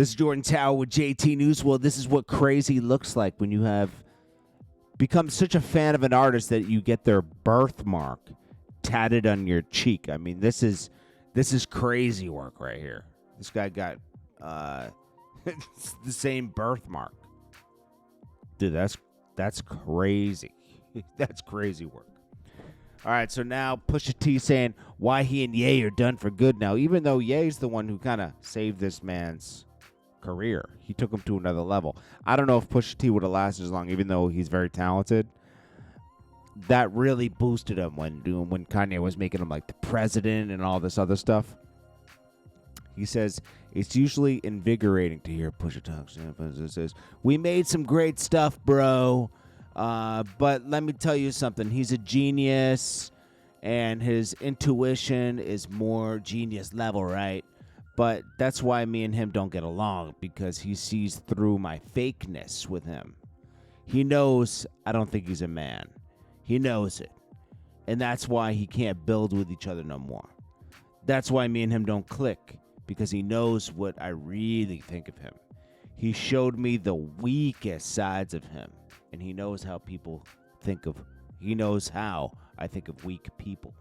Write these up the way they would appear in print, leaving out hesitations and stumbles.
This is Jordan Tower with JT News. Well, this is what crazy looks like when you have become such a fan of an artist that you get their birthmark tatted on your cheek. I mean, this is crazy work right here. This guy got the same birthmark. Dude, that's crazy. That's crazy work. All right, so now Pusha T saying why he and Ye are done for good now, even though Ye's the one who kind of saved this man's career. He took him to another level. I don't know if Pusha T would have lasted as long, even though he's very talented. That really boosted him when Kanye was making him like the president and all this other stuff. He says, it's usually invigorating to hear Pusha talk. It says, we made some great stuff, bro. But let me tell you something. He's a genius, and his intuition is more genius level, right? But that's why me and him don't get along, because he sees through my fakeness with him. He knows I don't think he's a man. He knows it. And that's why he can't build with each other no more. That's why me and him don't click, because he knows what I really think of him. He showed me the weakest sides of him, and he knows how people think of. He knows how I think of weak people.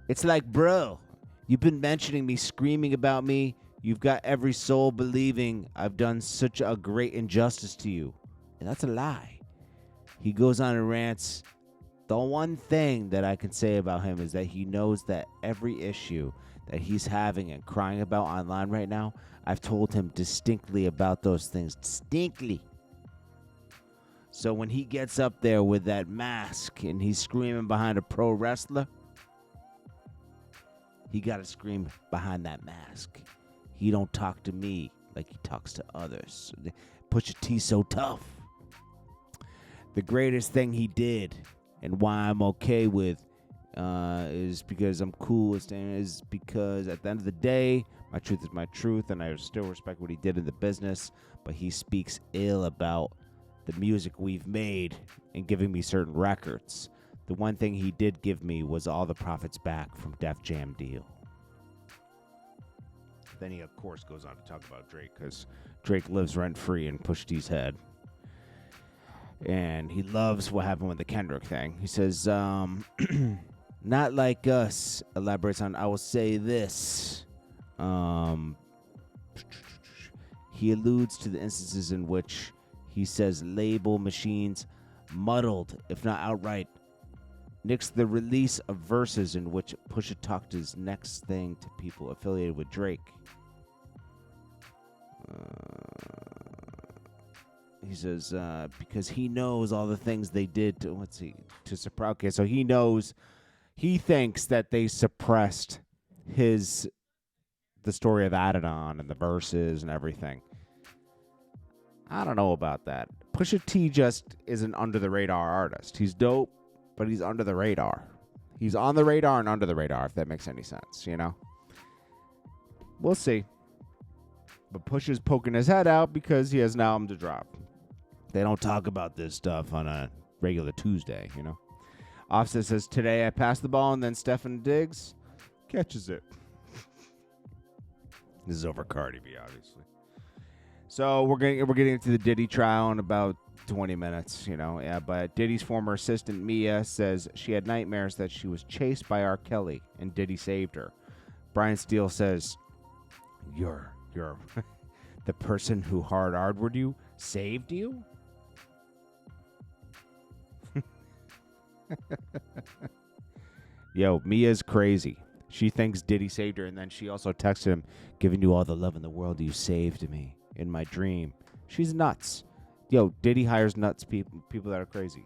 It's like, bro, you've been mentioning me, screaming about me. You've got every soul believing I've done such a great injustice to you. And that's a lie. He goes on and rants. The one thing that I can say about him is that he knows that every issue that he's having and crying about online right now, I've told him distinctly about those things. Distinctly. So when he gets up there with that mask and he's screaming behind a pro wrestler, he got to scream behind that mask. He don't talk to me like he talks to others. Pusha T so tough. The greatest thing he did, and why I'm okay with, is because I'm cool with staying, is because at the end of the day, my truth is my truth, and I still respect what he did in the business, but he speaks ill about the music we've made and giving me certain records. The one thing he did give me was all the profits back from Def Jam deal. Then he, of course, goes on to talk about Drake, because Drake lives rent-free in Pusha T's head. And he loves what happened with the Kendrick thing. He says, not like us, elaborates on, I will say this. He alludes to the instances in which he says label machines muddled, if not outright, nixed the release of verses in which Pusha talked his next thing to people affiliated with Drake. He says, because he knows all the things they did to, to suppress. Okay, so he thinks that they suppressed the story of Adidon and the verses and everything. I don't know about that. Pusha T just is an under-the-radar artist. He's dope, but he's under the radar. He's on the radar and under the radar, if that makes any sense, you know? We'll see. But Pusha's poking his head out because he has an album to drop. They don't talk about this stuff on a regular Tuesday, you know? Offset says, today I passed the ball, and then Stefan Diggs catches it. This is over Cardi B, obviously. So we're getting into the Diddy trial in about 20 minutes, you know. Yeah, but Diddy's former assistant, Mia, says she had nightmares that she was chased by R. Kelly, and Diddy saved her. Brian Steele says, you're the person who hard R-worded you saved you? Yo, Mia's crazy. She thinks Diddy saved her, and then she also texted him, giving you all the love in the world, you saved me in my dream. She's nuts. Yo, Diddy hires nuts people that are crazy.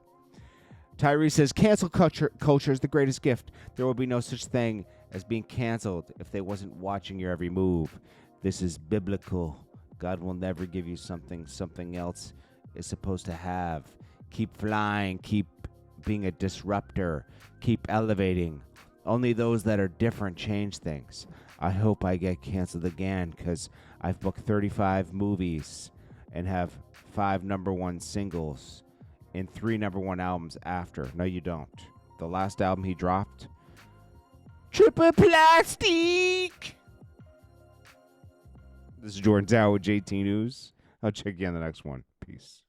Tyrese says, cancel culture is the greatest gift. There will be no such thing as being canceled if they wasn't watching your every move. This is biblical. God will never give you something else is supposed to have. Keep flying. Keep being a disruptor. Keep elevating. Only those that are different change things. I hope I get canceled again because I've booked 35 movies and have 5 #1 singles and 3 #1 albums after. No, you don't. The last album he dropped, Triple Plastic. This is Jordan Tower with JT News. I'll check you on the next one. Peace.